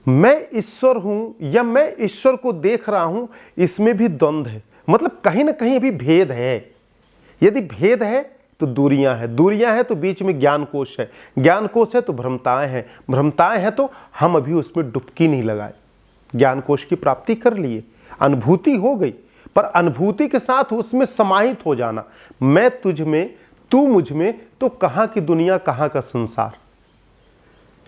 मैं ईश्वर हूं या मैं ईश्वर को देख रहा हूं, इसमें भी द्वंद्व है। मतलब कहीं ना कहीं अभी भेद है। यदि भेद है तो दूरियां हैं, दूरियां हैं तो बीच में ज्ञान कोश है, ज्ञान कोश है तो भ्रमताएं हैं, भ्रमताएं हैं तो हम अभी उसमें डुबकी नहीं लगाए। ज्ञान कोश की प्राप्ति कर लिए, अनुभूति हो गई, पर अनुभूति के साथ उसमें समाहित हो जाना, मैं तुझ में तू मुझ में, तो कहां की दुनिया कहां का संसार।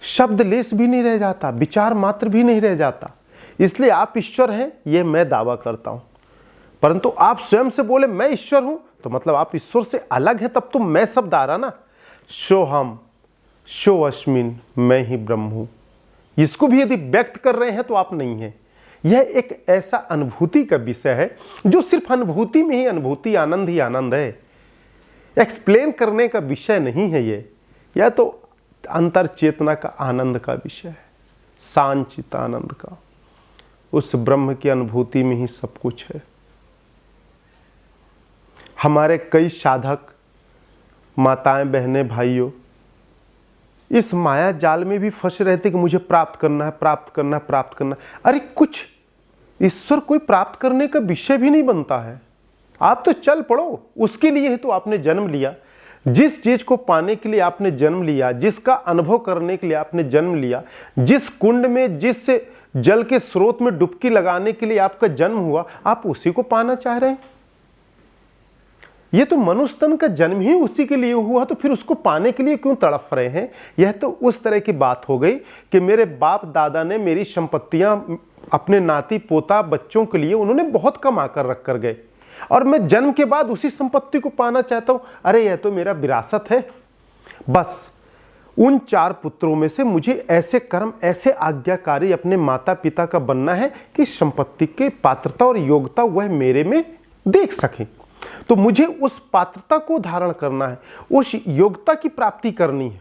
शब्द लेस भी नहीं रह जाता, विचार मात्र भी नहीं रह जाता। इसलिए आप ईश्वर हैं यह मैं दावा करता हूं, परंतु आप स्वयं से बोले मैं ईश्वर हूं तो मतलब आप ईश्वर से अलग है, तब तो मैं शब्द आ रहा ना। सोहम शो अस्मिन, मैं ही ब्रह्म हूं। इसको भी यदि व्यक्त कर रहे हैं तो आप नहीं हैं। यह एक ऐसा अनुभूति का विषय है जो सिर्फ अनुभूति में ही अनुभूति, आनंद ही आनंद है। एक्सप्लेन करने का विषय नहीं है यह तो अंतर चेतना का आनंद का विषय है, सांचित आनंद का। उस ब्रह्म की अनुभूति में ही सब कुछ है। हमारे कई साधक माताएं, बहनें, भाइयों इस माया जाल में भी फंस रहे थे कि मुझे प्राप्त करना है, प्राप्त करना है, प्राप्त करना है। अरे कुछ ईश्वर कोई प्राप्त करने का विषय भी नहीं बनता है। आप तो चल पड़ो, उसके लिए ही तो आपने जन्म लिया। जिस चीज को पाने के लिए आपने जन्म लिया, जिसका अनुभव करने के लिए आपने जन्म लिया, जिस कुंड में, जिस जल के स्रोत में डुबकी लगाने के लिए आपका जन्म हुआ, आप उसी को पाना चाह रहे हैं। ये तो मनुष्य तन का जन्म ही उसी के लिए हुआ, तो फिर उसको पाने के लिए क्यों तड़फ रहे हैं। यह तो उस तरह की बात हो गई कि मेरे बाप दादा ने मेरी संपत्तियां अपने नाती पोता बच्चों के लिए उन्होंने बहुत कमा कर रख कर गए, और मैं जन्म के बाद उसी संपत्ति को पाना चाहता हूं। अरे यह तो मेरा विरासत है। बस उन 4 पुत्रों में से मुझे ऐसे कर्म, ऐसे आज्ञाकारी अपने माता पिता का बनना है कि संपत्ति की पात्रता और योग्यता वह मेरे में देख सके। तो मुझे उस पात्रता को धारण करना है, उस योग्यता की प्राप्ति करनी है,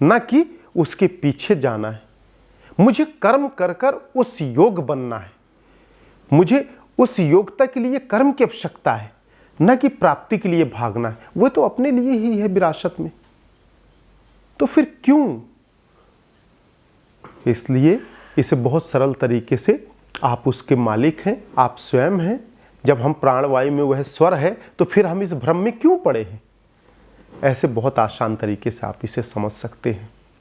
ना कि उसके पीछे जाना है। मुझे कर्म कर कर उस योग बनना है। मुझे उस योग्यता के लिए कर्म की आवश्यकता है, न कि प्राप्ति के लिए भागना है। वो तो अपने लिए ही है विरासत में, तो फिर क्यों। इसलिए इसे बहुत सरल तरीके से आप उसके मालिक हैं, आप स्वयं हैं। जब हम प्राणवायु में वह स्वर है तो फिर हम इस भ्रम में क्यों पड़े हैं। ऐसे बहुत आसान तरीके से आप इसे समझ सकते हैं।